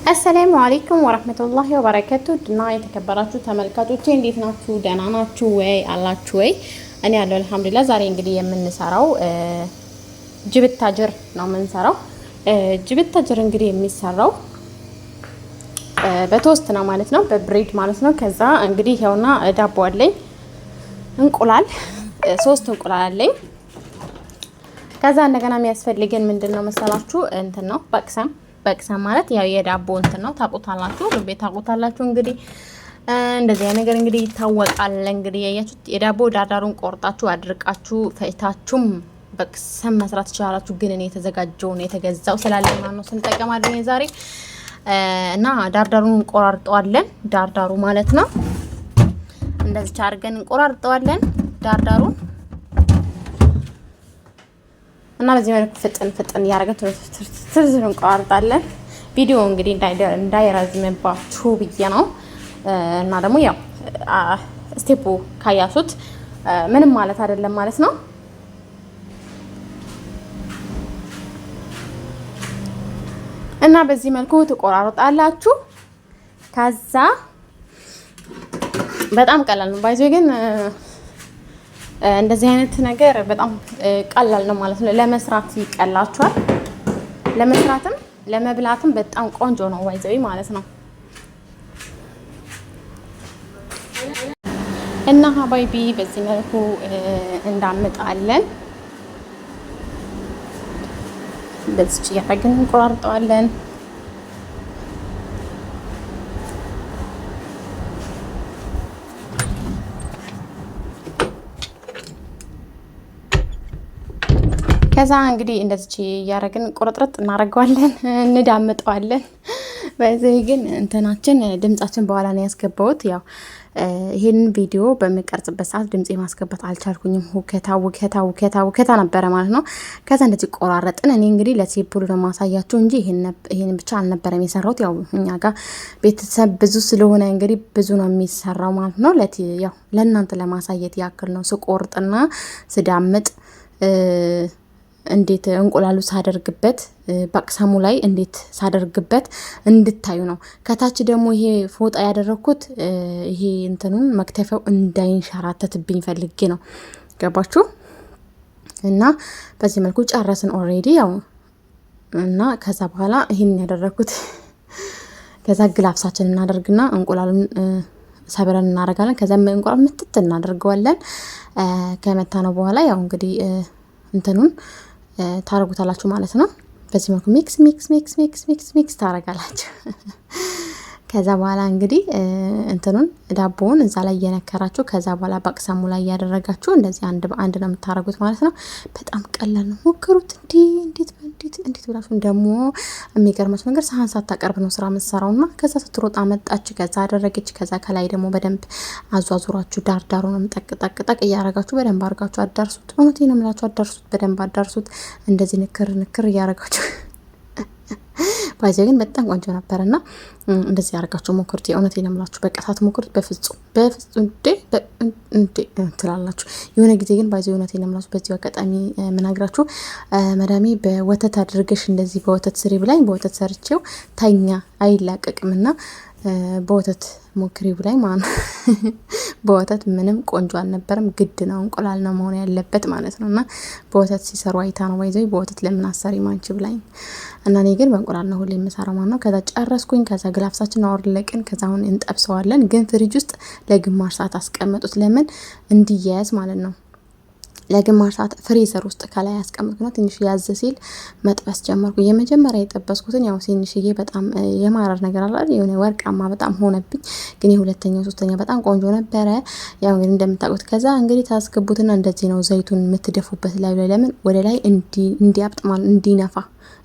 አሰላሙ አለይኩም ወራህመቱላሂ ወበረካቱ ድና የተከበራችሁ ተመልካቾቼ እንዴት ናችሁ? ደህና ናችሁ ወይ? አላችሁ ወይ? እኔ ያለው አልሐምዱሊላህ። ዛሬ እንግዲህ የምንሰራው ጅብት አጅር ነው የምንሰራው። ጅብት አጅር እንግዲህ የሚሰራው በቶስት ነው ማለት ነው፣ በብሬድ ማለት ነው። ከዛ እንግዲህ ይኸውና ዳቦ አለኝ፣ እንቁላል 3 እንቁላል አለኝ። ከዛ እንደገና የሚያስፈልገን ምንድነው መሰላችሁ? እንትን ነው በቅሰም ማለት ያው የዳቦ እንትን ነው። ታውቁታላችሁ፣ ልቤ ታውቁታላችሁ። እንግዲህ እንደዚህ አይነት ነገር እንግዲህ ይታወቃል። እንግዲህ ያያችሁት የዳቦ ዳርዳሩን ቆርጣችሁ አድርቃችሁ ፈይታችሁም በቅሰም መስራት ትችላላችሁ። ግን እኔ የተዘጋጀውን የተገዛው ስላለኝ ማለት ነው ስንጠቀማለን ዛሬ እና ዳርዳሩን እንቆራርጠዋለን። ዳርዳሩ ማለት ነው እንደዚህ አድርገን እንቆራርጠዋለን ዳርዳሩን እና በዚህ መልኩ ፍጥን ያደረገን ትርዝር እንቆራርጣለን። ቪዲዮ እንግዲህ እንዳይረዝምባችሁ ብዬ ነው። እና ደግሞ ያው ስቴፑ ካያሱት ምንም ማለት አይደለም ማለት ነው። እና በዚህ መልኩ ትቆራርጣላችሁ። ከዛ በጣም ቀላል ነው ባይዘው ግን እንደዚህ አይነት ነገር በጣም ቀላል ነው ማለት ነው። ለመስራት ይቀላችኋል። ለመስራትም ለመብላትም በጣም ቆንጆ ነው ባይዘው ማለት ነው። እና ሀባይቢ በዚህ መልኩ እንዳምጣለን። በዚህ ያደረግን እንቆራርጠዋለን። ከዛ እንግዲህ እንደዚህ እያደረግን ቁርጥርጥ እናደርገዋለን፣ እንዳምጠዋለን። በዚህ ግን እንትናችን ድምጻችን በኋላ ነው ያስገባሁት። ያው ይሄንን ቪዲዮ በሚቀርጽበት ሰዓት ድምጽ ማስገባት አልቻልኩኝም። ውከታ ነበረ ማለት ነው። ከዛ እንደዚህ ቆራረጥን። እኔ እንግዲህ ለሴፕሉ ለማሳያችሁ እንጂ ይሄን ብቻ አልነበረም የሰራሁት። ያው እኛ ጋር ቤተሰብ ብዙ ስለሆነ እንግዲህ ብዙ ነው የሚሰራው ማለት ነው። ያው ለእናንተ ለማሳየት ያክል ነው። ስቆርጥና ስዳምጥ እንዴት እንቁላሉ ሳደርግበት በቅሰሙ ላይ እንዴት ሳደርግበት እንድታዩ ነው። ከታች ደግሞ ይሄ ፎጣ ያደረኩት ይሄ እንትኑን መክተፊያው እንዳይንሸራተትብኝ ፈልጌ ነው። ገባችሁ? እና በዚህ መልኩ ጨረስን ኦሬዲ ያው። እና ከዛ በኋላ ይሄን ያደረኩት ከዛ ግላፍሳችን እናደርግና እንቁላሉን ሰብረን እናደርጋለን። ከዛ እንቁላል ምትት እናደርገዋለን። ከመታ ነው በኋላ ያው እንግዲህ እንትኑን ታረጉታላችሁ ማለት ነው። በዚህ መልኩ ሚክስ ታረጋላችሁ። ከዛ በኋላ እንግዲህ እንትኑን ዳቦውን እዛ ላይ እየነከራችሁ ከዛ በኋላ በቅሰሙ ላይ እያደረጋችሁ እንደዚህ አንድ በአንድ ነው የምታረጉት ማለት ነው። በጣም ቀላል ነው፣ ሞክሩት። እንዴት ብላችሁ ደግሞ የሚገርማችሁ ነገር ሳህን ሳታቀርብ ነው ስራ የምትሰራውና ከዛ ስትሮጣ መጣች፣ ከዛ አደረገች። ከዛ ከላይ ደግሞ በደንብ አዟዙራችሁ ዳርዳሩንም ጠቅ እያረጋችሁ በደንብ አድርጋችሁ አዳርሱት። እውነቴን ነው የምላችሁ፣ አዳርሱት፣ በደንብ አዳርሱት። እንደዚህ ንክር እያረጋችሁ ባይዘ ግን በጣም ቆንጆ ነበርና እንደዚህ ያርጋችሁ ሞክሩት። የእውነቴን ነው የምላችሁ። በቃ ሳትሞክሩት በፍጹም እንዴ ትላላችሁ። የሆነ ጊዜ ግን ባይዘ እውነቴን ነው የምላችሁ። በዚህ አጋጣሚ ምናግራችሁ መዳሜ በወተት አድርገሽ እንደዚህ በወተት ስሪ ብላኝ በወተት ሰርቼው ታኛ አይላቀቅምና በወተት ሞክሪ ብላኝ ማለት ነው። በወተት ምንም ቆንጆ አልነበረም። ግድ ነው እንቁላል ነው መሆን ያለበት ማለት ነውና በወተት ሲሰሩ አይታ ነው ባይዘው በወተት ለምን አሰሪ ማንቺ ብላኝ እና እኔ ግን በእንቁላል ነው ሁሌ የምሰራው ማለት ነው። ከዛ ጨረስኩኝ። ከዛ ግላፍሳችን አወርለቅን። ከዛ አሁን እንጠብሰዋለን። ግን ፍሪጅ ውስጥ ለግማሽ ሰዓት አስቀምጡት። ለምን እንዲያያዝ ማለት ነው። ለግማሽ ሰዓት ፍሪዘር ውስጥ ከላይ አስቀምጥኩ ነው። ትንሽ ያዝ ሲል መጥበስ ጀመርኩ። የመጀመሪያ የጠበስኩትን ያው ትንሽዬ በጣም የማረር ነገር አለ፣ የሆነ ወርቃማ በጣም ሆነብኝ። ግን የሁለተኛው ሶስተኛው በጣም ቆንጆ ነበረ። ያው እንግዲህ እንደምታውቁት ከዛ እንግዲህ ታስገቡትና እንደዚህ ነው ዘይቱን የምትደፉበት ላይ ለምን ወደ ላይ እንዲያብጥ ማለት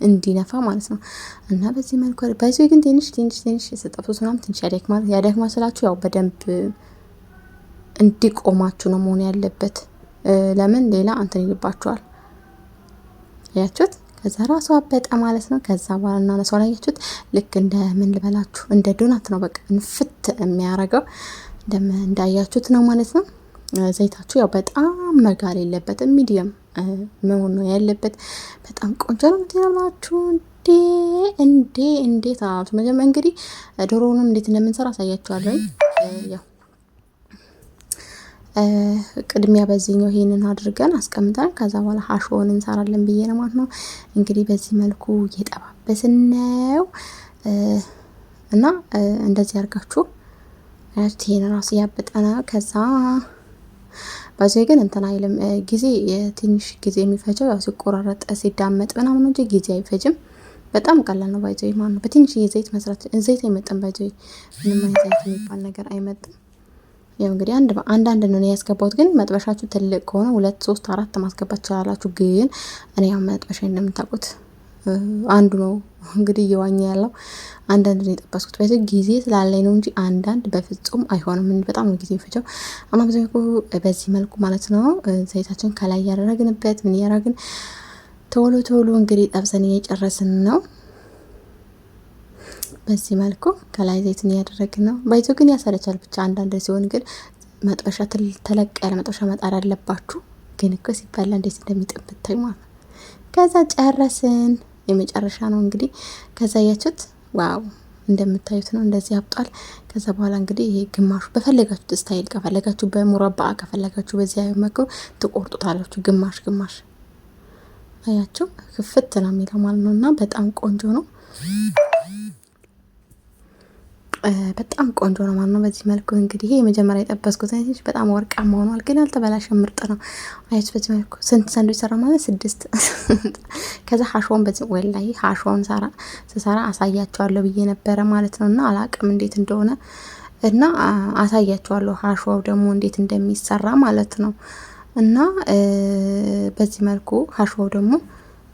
እንዲነፋ ማለት ነው። እና በዚህ መልኩ በዚህ ግን ትንሽ ስጠብሱት ምናምን ትንሽ ያደክማል ስላችሁ ያው በደንብ እንዲቆማችሁ ነው መሆን ያለበት። ለምን ሌላ እንትን ይልባችኋል። ያያችሁት? ከዛ ራሱ አበጠ ማለት ነው። ከዛ በኋላ እናነሳው ላይ ያያችሁት? ልክ እንደ ምን ልበላችሁ እንደ ዶናት ነው በቃ እንፍት የሚያረገው እንዳያችሁት ነው ማለት ነው። ዘይታችሁ ያው በጣም መጋል የለበትም፣ ሚዲየም መሆን ነው ያለበት። በጣም ቆንጆ ነው ትላላችሁ እንዴ! እንዴት አላችሁ? መጀመሪያ እንግዲህ ዶሮውንም እንዴት እንደምንሰራ አሳያችኋለሁ። ያው ቅድሚያ በዚህኛው ይሄንን አድርገን አስቀምጠን ከዛ በኋላ ሀሾውን እንሰራለን ብዬ ነው ማለት ነው። እንግዲህ በዚህ መልኩ እየጠባበስን ነው እና እንደዚህ አድርጋችሁ ይሄን ራሱ ያበጠና ከዛ በዚህ ግን እንትን አይልም ጊዜ ትንሽ ጊዜ የሚፈጀው ያው ሲቆራረጥ ሲዳመጥ ምናምን እንጂ ጊዜ አይፈጅም። በጣም ቀላል ነው። ባይዘይ ማለት ነው። በትንሽ ዘይት መስራት ዘይት አይመጥም። ባይዘይ ምንም አይነት ዘይት የሚባል ነገር አይመጥም። ያው እንግዲህ አንዳንድ ነው ያስገባሁት፣ ግን መጥበሻችሁ ትልቅ ከሆነ 2 3 4 ማስገባት ትችላላችሁ። ግን እኔ ያው መጥበሻ እንደምታውቁት አንዱ ነው እንግዲህ እየዋኘ ያለው አንዳንድ ነው የጠበስኩት። ባይዘይ ጊዜ ስላለኝ ነው እንጂ አንዳንድ በፍጹም አይሆንም። በጣም ነው ጊዜ ፈጀው። አማ በዚህ መልኩ ማለት ነው ዘይታችን ከላይ ያደረግንበት ምን ያደረግን ቶሎ እንግዲህ ጠብሰን እየጨረስን ነው። በዚህ መልኩ ከላይ ዘይትን እያደረግን ነው። ባይዞ ግን ያሰለቻል ብቻ አንዳንድ ሲሆን ግን መጥበሻ ተለቅ ያለ መጥበሻ መጣድ አለባችሁ። ግን እኮ ሲባላ እንዴት እንደሚጥም ማለት ነው። ከዛ ጨረስን። የመጨረሻ ነው እንግዲህ ከዛ ያችሁት ዋው እንደምታዩት ነው። እንደዚህ አብጧል። ከዛ በኋላ እንግዲህ ይሄ ግማሹ በፈለጋችሁት ስታይል ከፈለጋችሁ በሙረባ ከፈለጋችሁ በዚያ መከሩ ትቆርጡታላችሁ። ግማሽ አያችሁ ክፍት ነው የሚለው ማለት ነው። እና በጣም ቆንጆ ነው። በጣም ቆንጆ ነው ማለት ነው። በዚህ መልኩ እንግዲህ ይሄ የመጀመሪያ የጠበስኩት አይነት በጣም ወርቃማ ሆኗል፣ ግን አልተበላሸም፣ ምርጥ ነው። አያችሁ በዚህ መልኩ ስንት ሳንዱች ሰራ ማለት 6። ከዛ ሀሾን በዚህ ወላይ ሀሾን ስሰራ አሳያቸዋለሁ ብዬ ነበረ ማለት ነው። እና አላቅም እንዴት እንደሆነ እና አሳያቸዋለሁ ሀሾ ደግሞ እንዴት እንደሚሰራ ማለት ነው። እና በዚህ መልኩ ሀሾ ደግሞ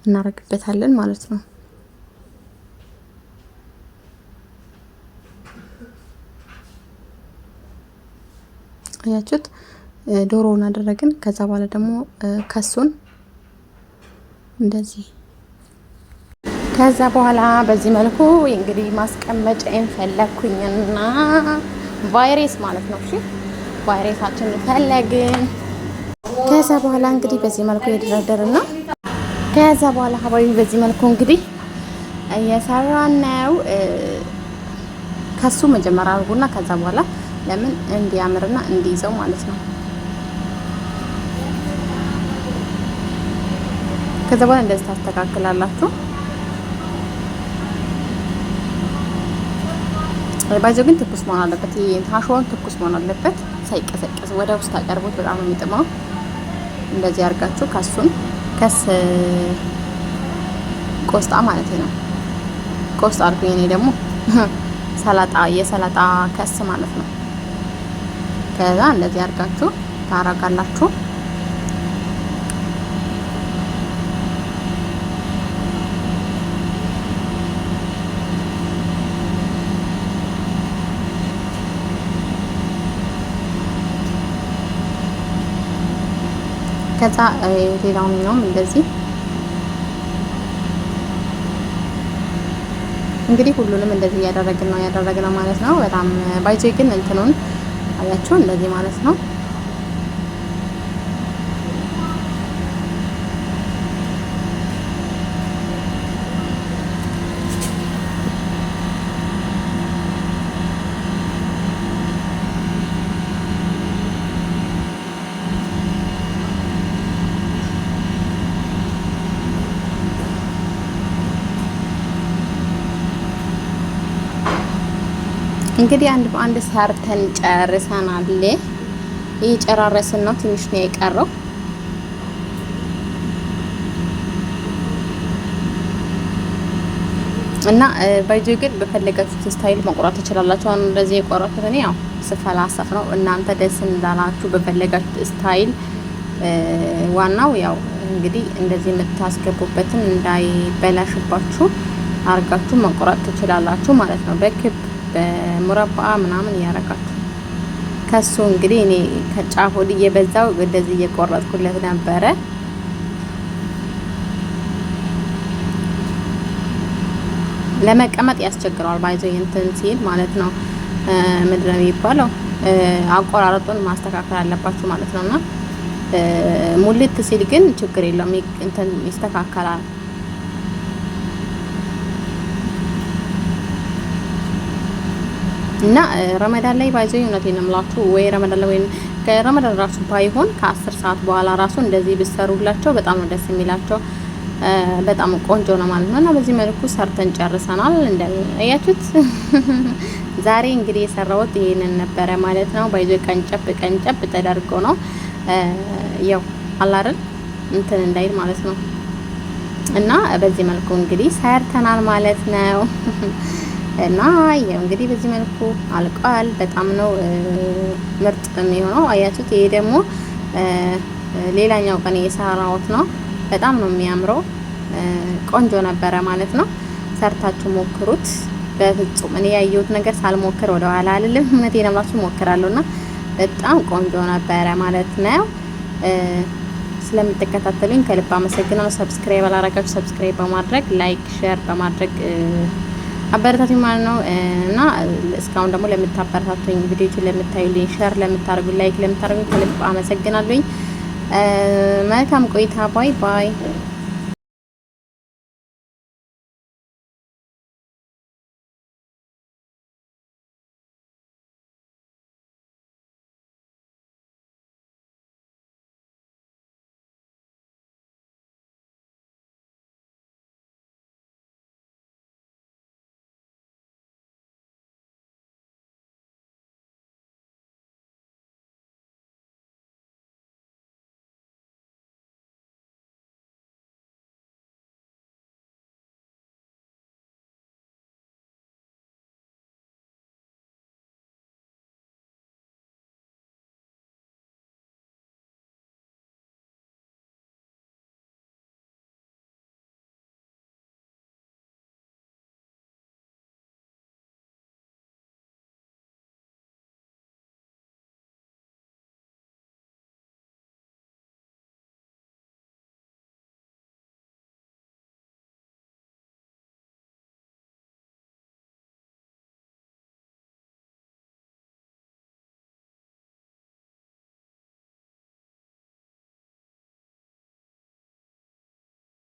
እናረግበታለን ማለት ነው። አያችሁት ዶሮውን አደረግን። ከዛ በኋላ ደግሞ ከሱን እንደዚህ ከዛ በኋላ በዚህ መልኩ እንግዲህ ማስቀመጫዬን ፈለኩኝና ቫይሬስ ማለት ነው። እሺ ቫይሬሳችንን ፈለግን። ከዛ በኋላ እንግዲህ በዚህ መልኩ እየደረደርና ከዛ በኋላ ሀባቢ በዚህ መልኩ እንግዲህ እየሰራን ነው። ከሱ መጀመሪያ አድርጉና ከዛ በኋላ ለምን እንዲያምርና እንዲይዘው ማለት ነው። ከዛ በኋላ እንደዚህ ታስተካክላላችሁ። ባይዘው ግን ትኩስ መሆን አለበት። ሀሾውን ትኩስ መሆን አለበት፣ ሳይቀዘቅዝ ወደ ውስጥ አቀርቡት። በጣም ነው የሚጥመው። እንደዚህ አድርጋችሁ ከስ ቆስጣ ማለት ነው። ቆስጣ አድርጉኝ። እኔ ደግሞ የሰላጣ ከስ ማለት ነው። ከዛ እንደዚህ አድርጋችሁ ታረጋላችሁ። ከዛ ሌላውንም እንደዚህ እንግዲህ ሁሉንም እንደዚህ ያደረግነው ማለት ነው። በጣም ባይዜ ግን እንትኑን አያችሁ እንደዚህ ማለት ነው። እንግዲህ አንድ በአንድ ሰርተን ጨርሰናል። እየጨራረስን ነው፣ ትንሽ ነው የቀረው። እና ባይጆ ግን በፈለጋችሁት ስታይል መቁረጥ ትችላላችሁ። አሁን እንደዚህ የቆረጥኩት እኔ ያው ስፈላሰፍ ነው። እናንተ ደስ እንዳላችሁ በፈለጋችሁት ስታይል። ዋናው ያው እንግዲህ እንደዚህ የምታስገቡበትን እንዳይበላሽባችሁ አርጋችሁ መቁረጥ ትችላላችሁ ማለት ነው። በክብ በሙረባ ምናምን እያረጋችሁ ከሱ እንግዲህ እኔ ከጫፍ ወዲህ እየበዛው እንደዚህ እየቆረጥኩለት ነበረ። ለመቀመጥ ያስቸግረዋል። ባይዘው እንትን ሲል ማለት ነው። ምንድን ነው የሚባለው? አቆራረጡን ማስተካከል አለባችሁ ማለት ነውና ሙልት ሲል ግን ችግር የለውም፣ እንትን ይስተካከላል። እና ረመዳን ላይ ባይዘው እውነቴን ነው የምላችሁ ወይ ረመዳን ላይ ወይ ከረመዳን ራሱ ባይሆን ከ10 ሰዓት በኋላ ራሱ እንደዚህ ብሰሩላቸው በጣም ነው ደስ የሚላቸው። በጣም ቆንጆ ነው ማለት ነው። እና በዚህ መልኩ ሰርተን ጨርሰናል። እንደያችሁት ዛሬ እንግዲህ የሰራሁት ይሄንን ነበረ ማለት ነው። ባይዘው ቀንጨብ ተደርጎ ነው ያው አላረን እንትን እንዳይል ማለት ነው። እና በዚህ መልኩ እንግዲህ ሰርተናል ማለት ነው። እና ያው እንግዲህ በዚህ መልኩ አልቋል። በጣም ነው ምርጥ የሚሆነው። አያችሁት? ይሄ ደግሞ ሌላኛው ቀን የሰራሁት ነው። በጣም ነው የሚያምረው። ቆንጆ ነበረ ማለት ነው። ሰርታችሁ ሞክሩት። በፍጹም እኔ ያየሁት ነገር ሳልሞክር ወደ ኋላ አልልም። እውነቴን ነው ብላችሁ ሞክራለሁና በጣም ቆንጆ ነበረ ማለት ነው። ስለምትከታተሉኝ ከልብ አመሰግናለሁ። ሰብስክራይብ አላረጋችሁ ሰብስክራይብ በማድረግ ላይክ፣ ሼር በማድረግ አበረታቱኝ ማለት ነው። እና እስካሁን ደግሞ ለምታበረታቱኝ፣ ቪዲዮችን ለምታዩልኝ፣ ሼር ለምታደርጉኝ፣ ላይክ ለምታደርጉኝ ከልብ አመሰግናለሁኝ። መልካም ቆይታ። ባይ ባይ።